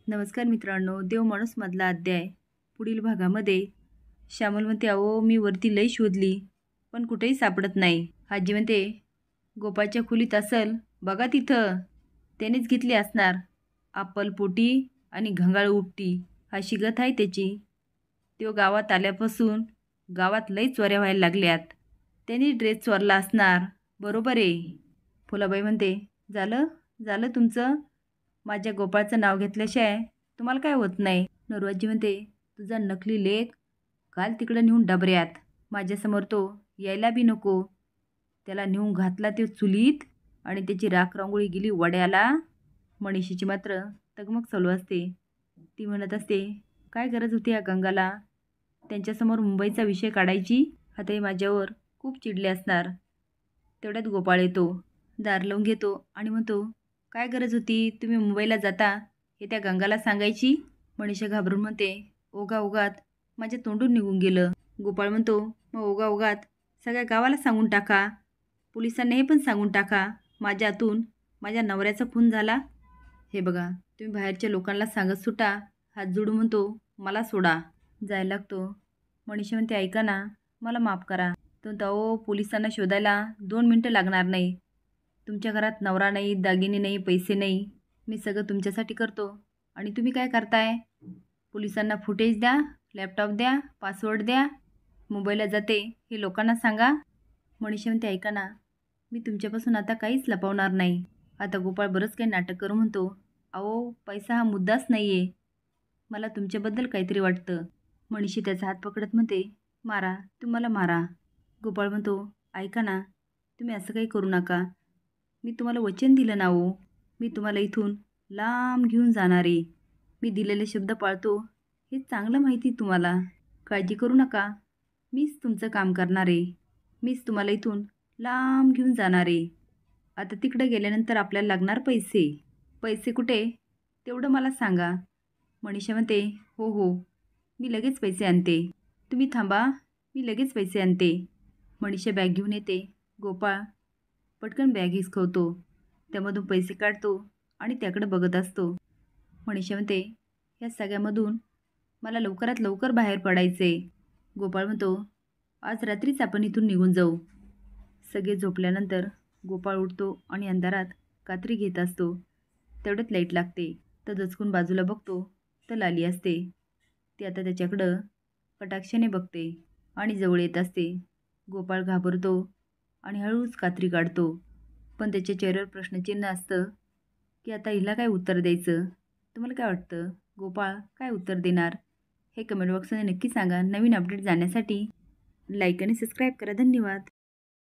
नमस्कार मित्रांनो, देव माणूस मधला अध्याय पुढील भागामध्ये श्यामल म्हणते, अहो मी वरती लई शोधली पण कुठेही सापडत नाही. आजी म्हणते, गोपाळच्या खोलीत असल बघा तिथं, त्यानेच घेतली असणार. आपल पोटी आणि घंगाळ उपटी अशी गत आहे त्याची. तो गावात आल्यापासून गावात लई चोऱ्या व्हायला लागल्यात. त्याने ड्रेस चोरला असणार. बरोबर आहे. फुलाबाई म्हणते, झालं झालं तुमचं. माझ्या गोपाळचं नाव घेतल्याशिवाय तुम्हाला काय होत नाही. नरवाजी म्हणते, तुझा नकली लेख घाल तिकडं नेऊन डबऱ्यात. माझ्यासमोर तो यायला बी नको. त्याला नेऊन घातला ते चुलीत आणि त्याची राख रांगोळी गेली वड्याला. मनीषीची मात्र तगमग चालू असते. ती म्हणत असते, काय गरज होती या गंगाला त्यांच्यासमोर मुंबईचा विषय काढायची. आताही माझ्यावर खूप चिडले असणार. तेवढ्यात गोपाळ येतो, दार लावून घेतो आणि म्हणतो, काय गरज होती तुम्ही मुंबईला जाता हे त्या गंगाला सांगायची. मनीषा घाबरून म्हणते, ओघा ओघात माझ्या तोंडून निघून गेलं. गोपाळ म्हणतो, मग ओघा ओघात सगळ्या गावाला सांगून टाका. पोलिसांना हे पण सांगून टाका, माझ्या हातून माझ्या नवऱ्याचा खून झाला. हे बघा, तुम्ही बाहेरच्या लोकांना सांगत सुटा. हात जोडून म्हणतो, मला सोडा. जायला लागतो. मनीषा म्हणते, ऐका ना, मला माफ करा. तो म्हणतो, पोलिसांना शोधायला 2 मिनटं लागणार नाही. तुमच्या घरात नवरा नाही, दागिने नाही, पैसे नाही. मी सगळं तुमच्यासाठी करतो आणि तुम्ही काय करताय. पोलिसांना फुटेज द्या, लॅपटॉप द्या, पासवर्ड द्या. मुंबईला जाते हे लोकांना सांगा. मनीषा म्हणते, ऐका ना, मी तुमच्यापासून आता काहीच लपवणार नाही. आता गोपाळ बरंच काही नाटक करू म्हणतो, अहो पैसा हा मुद्दाच नाही आहे. मला तुमच्याबद्दल काहीतरी वाटतं. मनीषी त्याचा हात पकडत म्हणते, मारा, तुम्हाला मारा. गोपाळ म्हणतो, ऐका ना, तुम्ही असं काही करू नका. मी तुम्हाला वचन दिलं ना हो, मी तुम्हाला इथून लांब घेऊन जाणार आहे. मी दिलेले शब्द पाळतो हे चांगलं माहिती तुम्हाला. काळजी करू नका, मीच तुमचं काम करणार आहे. मीच तुम्हाला इथून लांब घेऊन जाणार आहे. आता तिकडे गेल्यानंतर आपल्याला लागणार पैसे. पैसे कुठे तेवढं मला सांगा. मनीषा म्हणते, हो हो, मी लगेच पैसे आणते. तुम्ही थांबा, मी लगेच पैसे आणते. मनीषा बॅग घेऊन येते. गोपाळ पटकन बॅग हिसकवतो. त्यामधून पैसे काढतो आणि त्याकडे बघत असतो. मनीषा म्हणते, या सगळ्यामधून मला लवकरात लवकर बाहेर पडायचे. गोपाळ म्हणतो, आज रात्रीच आपण इथून निघून जाऊ. सगळे झोपल्यानंतर गोपाळ उठतो आणि अंधारात कात्री घेत असतो. तेवढ्यात लाईट लागते. तर दचकून बाजूला बघतो तर लाली असते. ती आता त्याच्याकडं कटाक्षाने बघते आणि जवळ येत असते. गोपाळ घाबरतो आणि हळूच कात्री काढतो. पण त्याच्या चेहऱ्यावर प्रश्नचिन्ह असतं की आता हिला काय उत्तर द्यायचं. तुम्हाला काय वाटतं, गोपाळ काय उत्तर देणार हे कमेंट बॉक्समध्ये नक्की सांगा. नवीन अपडेट जाण्यासाठी लाईक आणि सबस्क्राईब करा. धन्यवाद.